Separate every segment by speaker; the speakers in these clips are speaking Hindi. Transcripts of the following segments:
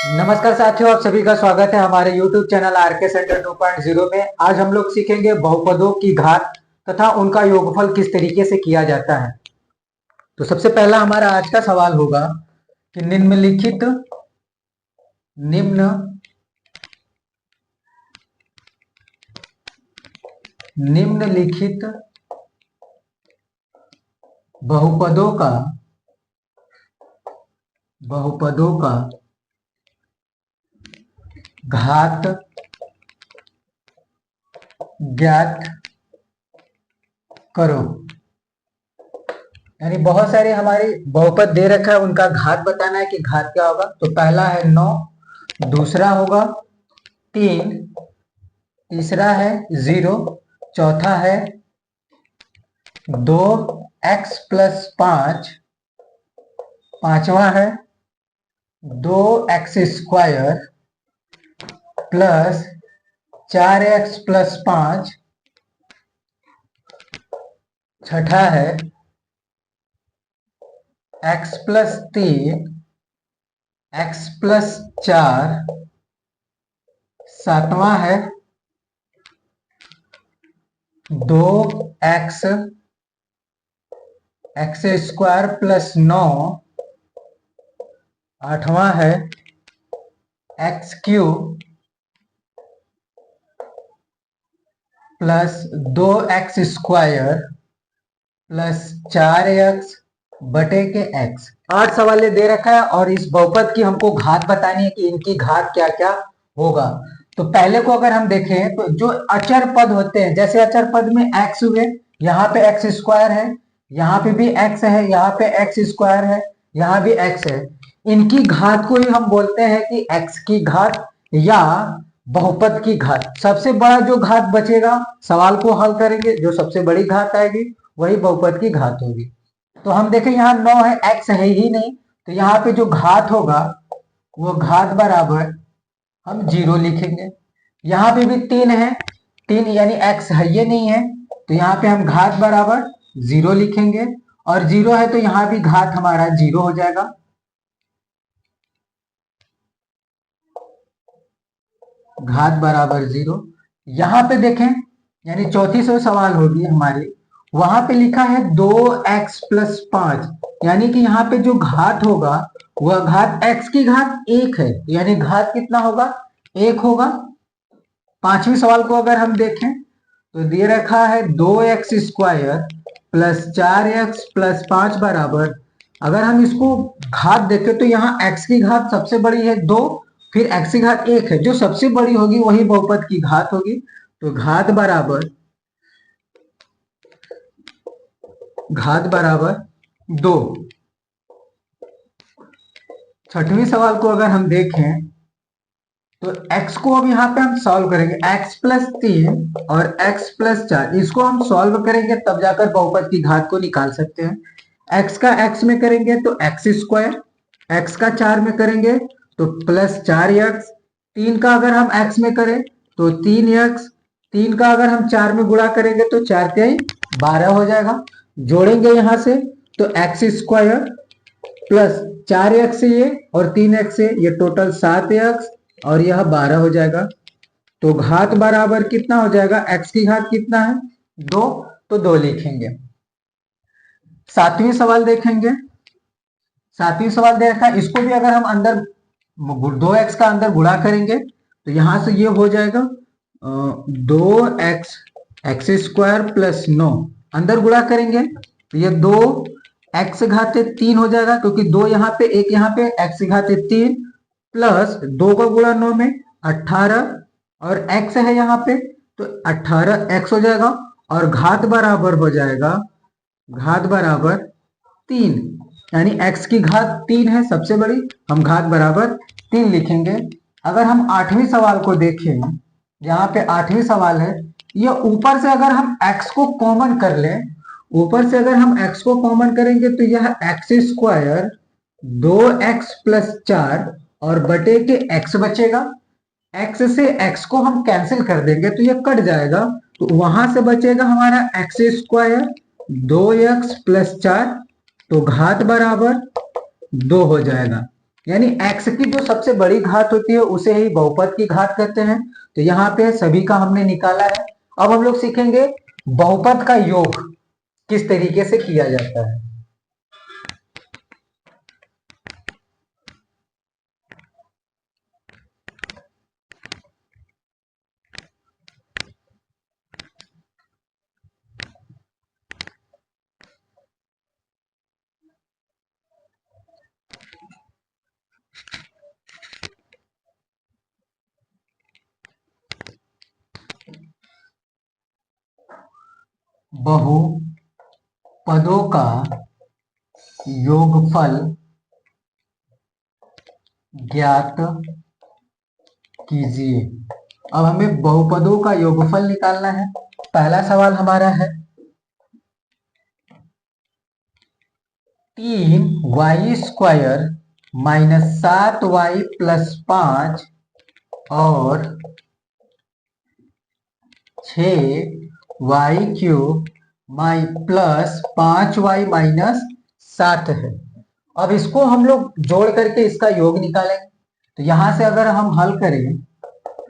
Speaker 1: नमस्कार साथियों, आप सभी का स्वागत है हमारे YouTube चैनल आरके सेंटर 2.0 में। आज हम लोग सीखेंगे बहुपदों की घात तथा उनका योगफल किस तरीके से किया जाता है। तो सबसे पहला हमारा आज का सवाल होगा कि निम्नलिखित बहुपदों का घात ज्ञात करो। यानी बहुत सारे हमारे बहुपद दे रखा है, उनका घात बताना है कि घात क्या होगा। तो पहला है 9, दूसरा होगा 3, तीसरा है 0, चौथा है 2x + 5, पांचवा है 2x² प्लस 4x + 5, छठा है x + 3, x + 4, सातवां है 2x x² + 9, आठवां है x³ plus 2x² plus 4x बटे के x। 8 सवाल दे रखा है और इस बहुपद की हमको घात बतानी है कि इनकी घात क्या क्या होगा। तो पहले को अगर हम देखें तो जो अचर पद होते हैं, जैसे अचर पद में x हुए, यहाँ पे x² है, यहाँ पे भी x है, यहाँ पे x² है, यहाँ भी x है। इनकी घात को ही हम बोलते हैं कि x की घात या बहुपद की घात। सबसे बड़ा जो घात बचेगा, सवाल को हल करेंगे, जो सबसे बड़ी घात आएगी वही बहुपद की घात होगी। तो हम देखें यहाँ 9 है, x है ही नहीं, तो यहाँ पे जो घात होगा वो घात बराबर हम 0 लिखेंगे। यहाँ पे भी 3 है, 3 यानी x है ये नहीं है, तो यहाँ पे हम घात बराबर 0 लिखेंगे। और 0 है तो यहाँ भी घात हमारा 0 हो जाएगा। घात बराबर 0। यहाँ पे देखें, यानी चौथी सौ सवाल होगी हमारी, वहां पे लिखा है 2x + 5, यानी कि यहाँ पे जो घात होगा वह घात x की घात 1 है, यानी घात कितना होगा 1 होगा। पांचवी सवाल को अगर हम देखें तो दे रखा है 2x² प्लस 4x + 5 बराबर, अगर हम इसको घात देखें तो यहाँ x की घात सबसे बड़ी है 2, फिर x की घात 1 है, जो सबसे बड़ी होगी वही बहुपद की घात होगी। तो घात बराबर 2। छठवीं सवाल को अगर हम देखें तो x को अब यहाँ पे हम सॉल्व करेंगे, x + 3 और x + 4, इसको हम सॉल्व करेंगे तब जाकर बहुपद की घात को निकाल सकते हैं। x का x में करेंगे तो x², x का 4 में करेंगे तो प्लस 4x, 3 का अगर हम x में करें तो 3x, 3 का अगर हम 4 में गुणा करेंगे तो 4 × 12 हो जाएगा। जोड़ेंगे यहां से तो x² प्लस 4x ये और 3x से ये टोटल 7x और यह 12 हो जाएगा। तो घात बराबर कितना हो जाएगा, x की घात कितना है 2, तो 2 लिखेंगे। सातवीं सवाल देखेंगे, सातवीं सवाल दे रखा है, इसको भी अगर हम अंदर 2x का अंदर गुणा करेंगे तो यहां से ये हो जाएगा 2x x² + 9, अंदर गुणा करेंगे तो ये 2x घात 3 हो जाएगा, क्योंकि 2 यहाँ पे 1 यहाँ पे, x घात 3 प्लस 2 का गुणा 9 में 18 और x है यहाँ पे तो 18x हो जाएगा। और घात बराबर हो जाएगा, घात बराबर 3, यानी x की घात 3 है सबसे बड़ी, हम घात बराबर 3 लिखेंगे। अगर हम 8वीं सवाल को देखें, यहाँ पे 8वीं सवाल है, ये ऊपर से अगर हम x को कॉमन कर लें, ऊपर से अगर हम x को कॉमन करेंगे तो यह x² 2x + 4 और बटे के x बचेगा। x से x को हम कैंसिल कर देंगे तो यह कट जाएगा, तो वहां से बचेगा हमारा x² 2x + 4, तो घात बराबर 2 हो जाएगा। यानी x की जो सबसे बड़ी घात होती है उसे ही बहुपद की घात कहते हैं। तो यहाँ पे सभी का हमने निकाला है। अब हम लोग सीखेंगे बहुपद का योग किस तरीके से किया जाता है। बहुपदों का योगफल ज्ञात कीजिए। अब हमें बहुपदों का योगफल निकालना है। पहला सवाल हमारा है 3y² माइनस 7y प्लस 5 और 6y³ प्लस 5y माइनस 7 है। अब इसको हम लोग जोड़ करके इसका योग निकालेंगे। तो यहां से अगर हम हल करें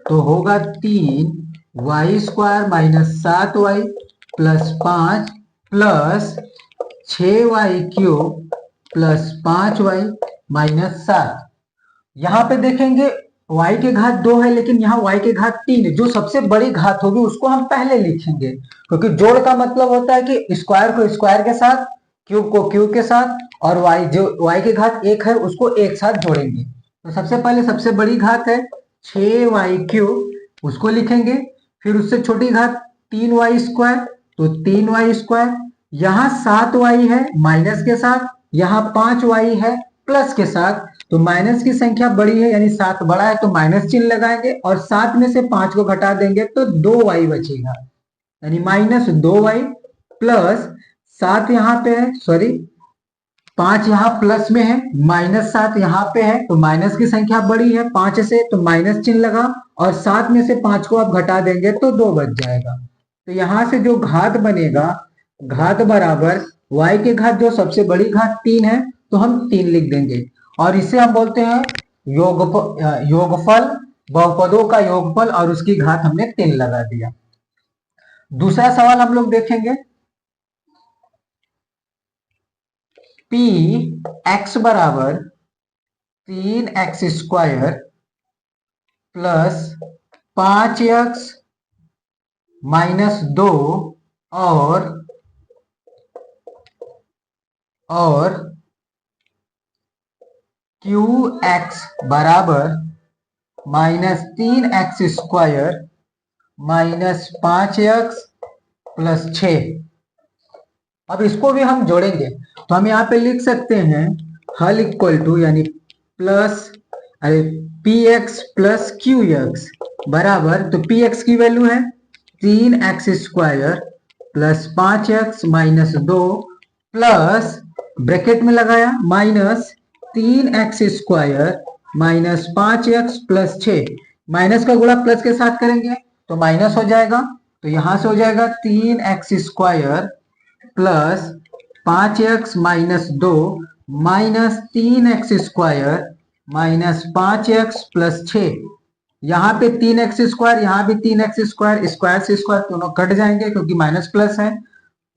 Speaker 1: तो होगा 3y² minus 7y plus 5 plus 6y³ plus 5y minus 7। यहाँ पे देखेंगे y के घात 2 है लेकिन यहाँ y के घात 3 है। जो सबसे बड़ी घात होगी उसको हम पहले लिखेंगे, क्योंकि जोड़ का मतलब होता है कि स्क्वायर को स्क्वायर के साथ, क्यूब को क्यूब के साथ, और y जो y के घात 1 है उसको एक साथ जोड़ेंगे। तो सबसे पहले सबसे बड़ी घात है 6y³, उसको लिखेंगे। फिर उससे छोटी घात 3y², तो 3y²। यहाँ 7y है माइनस के साथ, यहाँ 5y है प्लस के साथ। तो माइनस की संख्या बड़ी है यानी 7 बड़ा है तो माइनस चिन्ह लगाएंगे, और 7 में से 5 को घटा देंगे तो 2y बचेगा, यानी माइनस 2y प्लस 7 यहाँ पे है, सॉरी 5 यहाँ प्लस में है, माइनस 7 यहाँ पे है, तो माइनस की संख्या बड़ी है 5 से तो माइनस चिन्ह लगा, और 7 में से 5 को आप घटा देंगे तो 2 बच जाएगा। तो यहां से जो घात बनेगा, घात बराबर y के घात जो सबसे बड़ी घात 3 है तो हम 3 लिख देंगे, और इसे हम बोलते हैं योगफल, बहुपदों का योगफल, और उसकी घात हमने 3 लगा दिया। दूसरा सवाल हम लोग देखेंगे x बराबर 3x² प्लस 5x माइनस 2 और qx बराबर minus 3x² minus 5x plus 6। अब इसको भी हम जोड़ेंगे तो हम यहाँ पे लिख सकते हैं हल इक्वल टू, यानी प्लस px प्लस qx बराबर, तो px की वैल्यू है 3x² plus 5x minus 2 plus bracket में लगाया minus 3x² minus 5x plus 6। Minus का गुणा प्लस के साथ करेंगे तो माइनस हो जाएगा, तो यहां से हो जाएगा 3x² plus 5x minus 2 minus 3x² minus 5x plus 6। यहाँ पे 3x², यहाँ भी 3x², स्क्वायर से स्क्वायर दोनों कट जाएंगे क्योंकि माइनस प्लस है,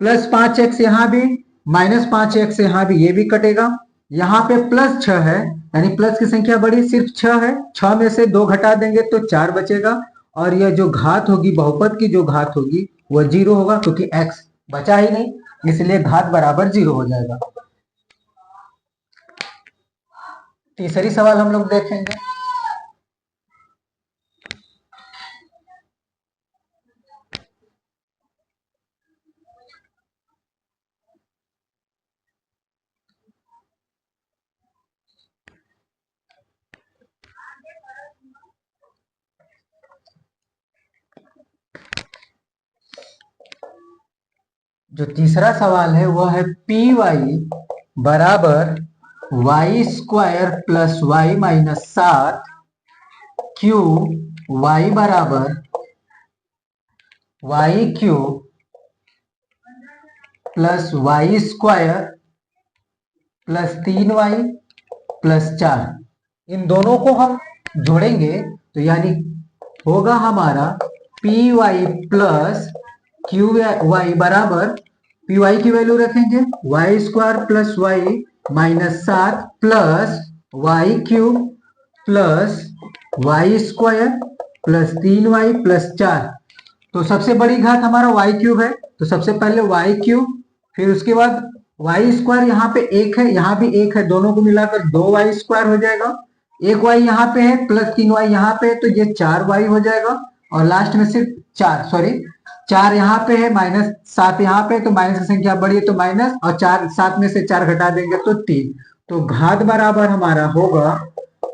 Speaker 1: प्लस 5x यहाँ भी, माइनस 5x यहाँ भी, ये भी कटेगा। यहाँ पे प्लस 6 है यानी प्लस की संख्या बड़ी सिर्फ 6 है, 6 में से 2 घटा देंगे तो 4 बचेगा, और यह जो घात होगी बहुपद की जो घात होगी वह 0 होगा, क्योंकि x बचा ही नहीं, इसलिए घात बराबर 0 हो जाएगा। तीसरी सवाल हम लोग देखेंगे जो तीसरा सवाल है वह है py बराबर y² plus y minus 7 Q y बराबर y³ plus y² plus 3y plus 4। इन दोनों को हम जोड़ेंगे तो यानी होगा हमारा p y plus q y बराबर पी वाई की वैल्यू रखेंगे y square plus y minus 7 plus y cube plus y square plus 3y plus 4। तो सबसे बड़ी घात हमारा वाई क्यूब है, तो सबसे पहले वाई क्यूब, फिर उसके बाद वाई स्क्वायर यहाँ पे एक है, यहाँ भी एक है, दोनों को मिलाकर 2y स्क्वायर हो जाएगा। एक y यहाँ पे है प्लस 3y यहाँ पे है, तो ये 4y हो जाएगा। और लास्ट में सिर्फ 4 यहाँ पे है, माइनस 7 यहाँ पे, तो माइनस की संख्या बड़ी है तो माइनस, और 7 में से 4 घटा देंगे तो 3। तो घात बराबर हमारा होगा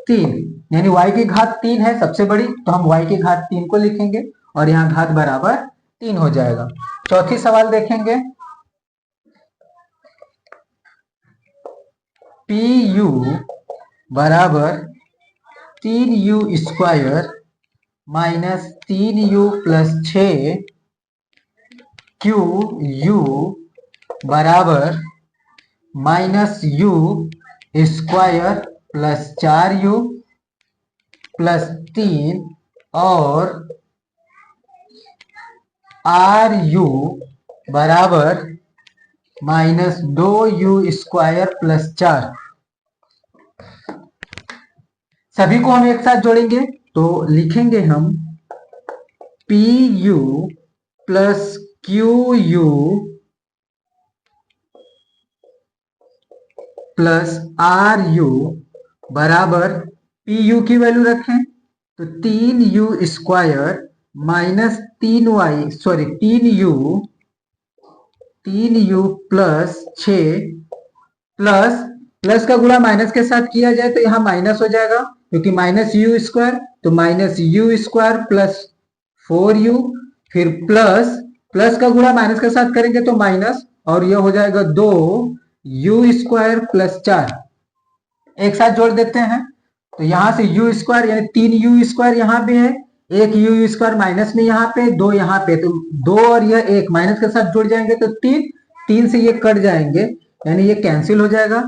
Speaker 1: 3, यानी y की घात 3 है सबसे बड़ी, तो हम y की घात 3 को लिखेंगे और यहाँ घात बराबर 3 हो जाएगा। चौथी सवाल देखेंगे, पी यू बराबर 3u square minus 3u plus 6 q u बराबर minus u square plus 4u plus 3 और आर यू बराबर माइनस 2u स्क्वायर प्लस 4। सभी को हम एक साथ जोड़ेंगे तो लिखेंगे हम p u plus q u plus r u बराबर पी यू की वैल्यू रखें तो 3u square minus 3u plus 6 plus का गुणा माइनस के साथ किया जाए तो यहाँ माइनस हो जाएगा, क्योंकि माइनस यू स्क्वायर, तो minus u square plus 4u, फिर प्लस का गुणा माइनस के साथ करेंगे तो माइनस, और यह हो जाएगा 2u स्क्वायर प्लस 4। एक साथ जोड़ देते हैं तो यहां से u स्क्वायर यानी 3u स्क्वायर यहाँ पे है, एक u स्क्वायर माइनस में यहाँ पे, 2 यहाँ पे, तो 2 और यह 1 माइनस के साथ जुड़ जाएंगे तो 3 से ये कट जाएंगे, यानी ये कैंसिल हो जाएगा।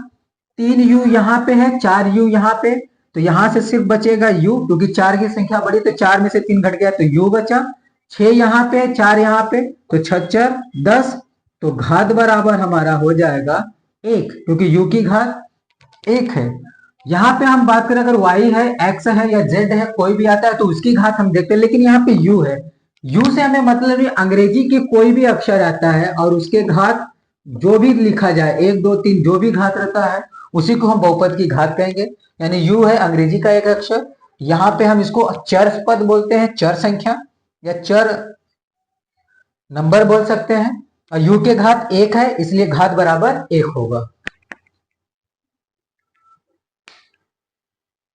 Speaker 1: 3u यहाँ पे है, 4u यहाँ पे, तो यहां से सिर्फ बचेगा u, क्योंकि 4 की संख्या बड़ी तो 4 में से 3 घट गया तो u बचा। 6 यहाँ पे, 4 यहाँ पे, तो 6 4 10, तो घात बराबर हमारा हो जाएगा 1, क्योंकि u की घात 1 है। यहाँ पे हम बात करें अगर y है, x है या z है, कोई भी आता है तो उसकी घात हम देखते हैं, लेकिन यहाँ पे u है, u से हमें मतलब अंग्रेजी की कोई भी अक्षर आता है और उसके घात जो भी लिखा जाए 1 2 3 जो भी घात रहता है उसी को हम बहुपद की घात कहेंगे। यानी u है अंग्रेजी का एक अक्षर, यहाँ पे हम इसको चर पद बोलते हैं, चर संख्या या चर नंबर बोल सकते हैं, और u के घात 1 है इसलिए घात बराबर 1 होगा।